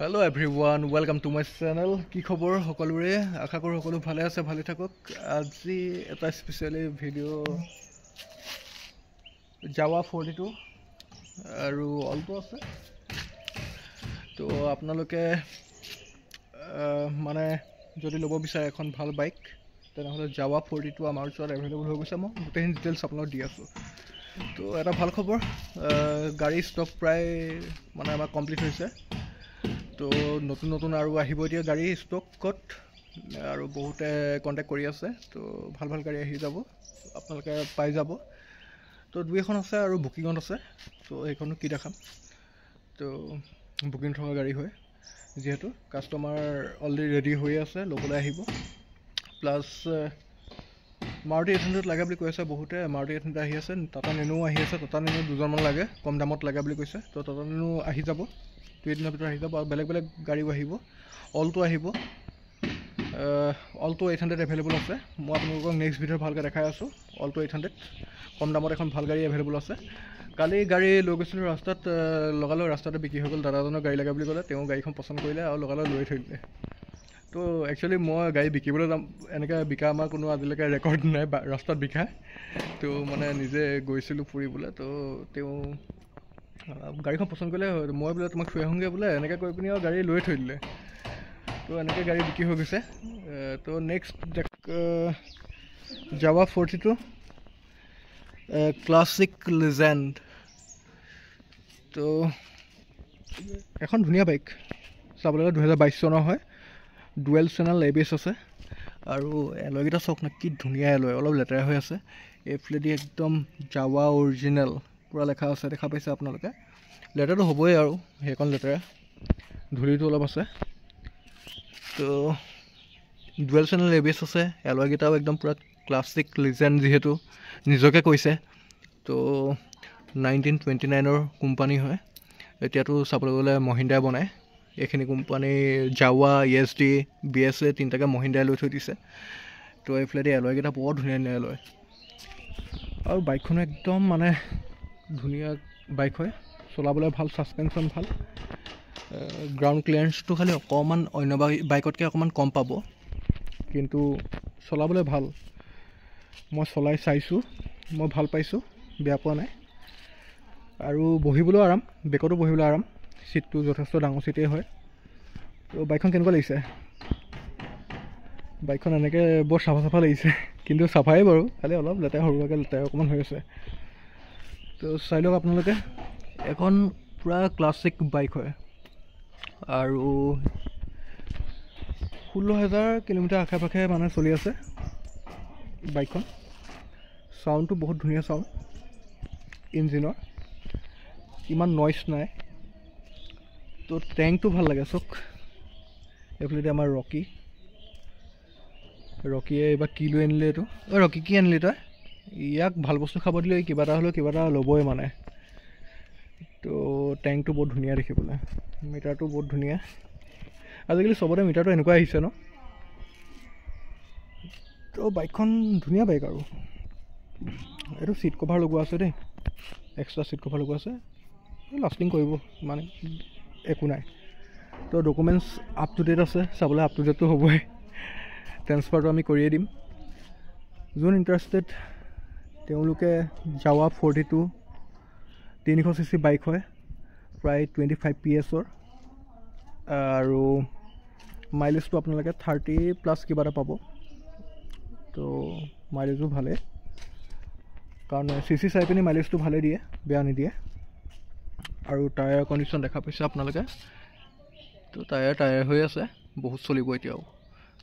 Hello everyone, welcome to my channel. কি খবৰ সকলোৰে আশা কৰো সকলো ভালে আছে ভালে থাকক আজি এটা স্পেশালি ভিডিও জাভা 42 আৰু অলটো আছে তো আপোনালোকে মানে যদি ল'ব বিচাৰে এখন ভাল বাইক তেনেহলে জাভা 42 আমাৰ ওচৰত अवेलेबल হৈ গৈছে মই গোটেই ডিটেইলছ আপোনাক দি আছো তো এটা ভাল খবৰ গাড়ী ষ্টক প্ৰায় মানে আমাৰ কমপ্লিট হৈছে তো নতুন আৰু আহিব দিয়া গাড়ী ষ্টকত আৰু বহুতে কন্টাক্ট কৰি আছে তো ভাল গাড়ী আহি যাব আপোনালোকে পাই যাব তো দুই এখন আছে আৰু বুকিংত আছে তো এইখনো কি দেখাম তো বুকিং থকা গাড়ী হয় যেহেতু কাস্টমাৰ অলৰেডি ৰেডি হৈ আছে ল'বলৈ আহিব প্লাস মাৰুতি 800 লাগে বুলি কৈছে বহুতে মাৰুতি 800 আহি আছে টাটা নেনো আহি আছে টাটা নেনো দুজনমান লাগে কম দামত লাগে বুলি কৈছে তো টাটা নেনো আহি যাব টুৱেদিনৰ ভিতৰত আহি যাব আৰু বেলেগ গাড়ী আহিব অলটো আহিব অলটো 800 अवेलेबल আছে মই আপোনালোকক নেক্সট ভিডিঅ ভালকৈ দেখাই আছো অলটো 800 কম দামত এখন ভাল গাড়ী अवेलेबल আছে কালি গাড়ী লৈ গৈছিল ৰাস্তাত লগালো ৰাস্তাতে বিকি হৈ গ'ল দাদাজনৰ গাড়ী লাগে বুলি ক'লে তেওঁ গাড়ীখন পছন্দ কৰিলে আৰু লগালো লৈ থৈ দিলে তো একচুয়ালি মই গাড়ী বিকিবলৈ যাম এনেকা বিকা আমাৰ কোনো আজিলৈকে ৰেকৰ্ড নাই ৰাস্তাত বিকা তো মানে নিজে গৈছিলো ফুৰিবলৈ তো তেওঁ গাড়ীখন পছন্দ কৰিলে মই বোলে তোমাক থৈ আহোঁগে বোলে এনেকৈ কৈ পিনি আৰু গাড়ী লৈ থৈ দিলে তো এনেকৈ গাড়ী বিক্ৰী হৈ গৈছে তো নেক্সট জাভা 42 ক্লাছিক লিজেণ্ড তো এখন ধুনীয়া বাইক চাবলৈ 2022 চনৰ হয় ডুৱেল চেনেল এবিএছ আছে আৰু এলয়কেইটা চাওক না কি ধুনীয়া এলয় অলপ লেতেৰা হৈ আছে এইফালেদি একদম জাভা অৰিজিনেল পুৰা লেখা আছে দেখা পাইছে আপোনালোকে লেটাৰটো হ'বই আৰু সেইখন লেটাৰ ধূলিটো অলপ আছে তো ডুৱেল চেনেল এবিএছ আছে এলয়কেইটাও একদম পুৰা ক্লাছিক লিজেণ্ড যিহেতু নিজকে কৈছে তো 1929 কোম্পানী হয় এতিয়াতো চাবলৈ গ'লে মহিন্দ্ৰাই বনায় এইখিনি কোম্পানী জাভা ইএছডি বিএছএ তিনিটাকে মহিন্দ্ৰাই লৈ থৈ দিছে তো এইফালেদি এলয়কেইটা বৰ ধুনীয়া এলয় আৰু বাইকখন একদম মানে ধুনীয়া বাইক হয় চলাবলৈ ভাল সাসপেনশন ভাল গ্ৰাউণ্ড ক্লিয়াৰেন্সটো খালি অকমান অন্য বাইকতকৈ অকমান কম পাব কিন্তু চলাবলৈ ভাল মই চলাই চাইছো মই ভাল পাইছো বেয়া পোৱা নাই আৰু বহিবলৈ আৰাম বেকতো বহিবলৈ আৰাম সিটটো যথেষ্ট ডাঙৰ সিটেই হয় তো বাইকখন কেনেকুৱা লাগিছে বাইকখন এনেকৈ বৰ চাফা লাগিছে কিন্তু চাফাই বাৰু খালি অলপ লেতেৰা সৰুকৈ লেতেৰা অকমান হৈ আছে তো চাই লওক আপোনালোকে এখন পুৰা ক্লাছিক বাইক হয় আৰু 16,000 কিলোমিটাৰ আশে-পাশে মানে চলি আছে বাইকখন সাউণ্ডটো বহুত ধুনীয়া সাউণ্ড ইঞ্জিনৰ ইমান নইজ নাই তো টেংকটো ভাল লাগে চক এইফালেদি আমাৰ ৰকিয়ে এইবাৰ কি লৈ আনিলে এইটো ৰকি কি আনিলি তই ইয়াক ভাল বস্তু খাব দিলে কিবা এটা হ'লেও কিবা এটা ল'বই মানে তো টেংকটো বহুত ধুনীয়া দেখিবলৈ মিটাৰটো বহুত ধুনীয়া আজিকালি চবতে মিটাৰটো এনেকুৱা আহিছে ন তো বাইকখন ধুনীয়া বাইক আৰু এইটো সিট কভাৰ লগোৱা আছে দেই এক্সট্ৰা সিট কভাৰ লগোৱা আছে লাষ্টিং কৰিব মানে একো নাই তো ডকুমেণ্টছ আপ টু ডেট আছে চাবলৈ আপ টু ডেটটো হ'বই ট্ৰেন্সফাৰটো আমি কৰিয়ে দিম যোন ইণ্টাৰেষ্টেড তেওঁলোকে জাভা 42 300 cc বাইক হয় প্ৰায় 25 PS আৰু মাইলেজটো আপোনালোকে 30 প্লাছ কিবা এটা পাব তো মাইলেজো ভালে কাৰণ সিসি চাই পিনি মাইলেজটো ভালে দিয়ে বেয়া নিদিয়ে আৰু টায়াৰ কণ্ডিশ্যন দেখা পাইছে আপোনালোকে তো টায়াৰ হৈ আছে বহুত চলিব এতিয়াও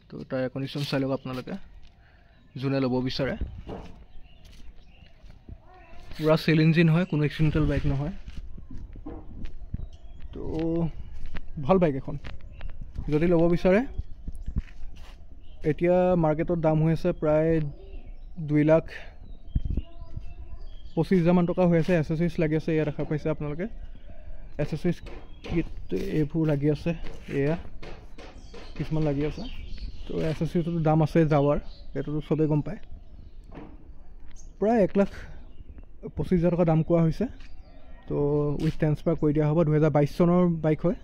তো টায়াৰ কণ্ডিশ্যন চাই লওক আপোনালোকে যোনে ল'ব বিচাৰে পুৰা সেল ইঞ্জিন হয় কোনো এক্সিডেণ্টেল বাইক নহয় তো ভাল বাইক এখন যদি ল'ব বিচাৰে এতিয়া মাৰ্কেটত দাম হৈ আছে প্ৰায় 2,25,000 মান টকা হৈ আছে এসেসৰিজ লাগি আছে এয়া দেখা পাইছে আপোনালোকে এসেসৰিজ কিট এইবোৰ লাগি আছে এয়া কিছুমান লাগি আছে তো এসেসৰিজটো দাম আছে জাভাৰ এইটোতো চবেই গম পায় প্ৰায় 1,25,000 টকা দাম কোৱা হৈছে তো উইথ ট্ৰান্সফাৰ কৰি দিয়া হ'ব 2022 চনৰ বাইক হয়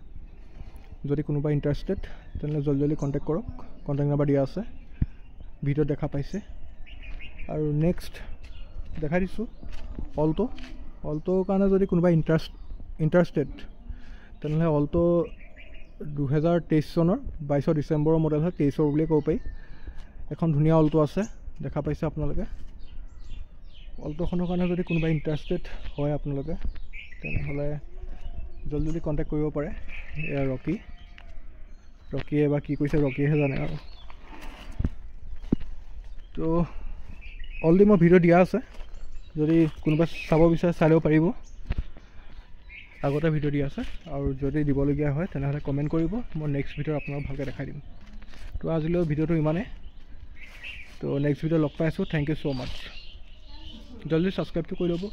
যদি কোনোবা ইণ্টাৰেষ্টেড তেনেহ'লে জলদি কণ্টেক্ট কৰক, কণ্টেক্ট নাম্বাৰ দিয়া আছে, ভিডিঅ'ত দেখা পাইছে। আৰু নেক্সট দেখাই দিছোঁ অল্টোৰ কাৰণে যদি কোনোবা ইণ্টাৰেষ্টেড তেনেহ'লে অল্টো 2023 চনৰ 22 ডিচেম্বৰৰ মডেল হয়, 23 বুলিয়ে ক'ব পাৰি। এখন ধুনীয়া অল্টো আছে, দেখা পাইছে আপোনালোকে। অল্টোখনৰ কাৰণে যদি কোনোবা ইণ্টাৰেষ্টেড হয় আপোনালোকে তেনেহ'লে জলদি কণ্টেক্ট কৰিব পাৰে। এয়া ৰকিয়ে বা কি কৈছে ৰকিয়েহে জানে আৰু। তো অলৰেডি মই ভিডিঅ' দিয়া আছে, যদি কোনোবা চাব বিচাৰে চাই ল'ব পাৰিব, আগতে ভিডিঅ' দিয়া আছে। আৰু যদি দিবলগীয়া হয় তেনেহ'লে কমেণ্ট কৰিব, মই নেক্সট ভিডিঅ'ত আপোনালোকক ভালকৈ দেখাই দিম। তো আজিলৈ ভিডিঅ'টো ইমানেই, তো নেক্সট ভিডিঅ' লগ পাই আছোঁ। থেংক ইউ ছ' মাছ। জলদি ছাবস্ক্ৰাইবটো কৰি ল'ব।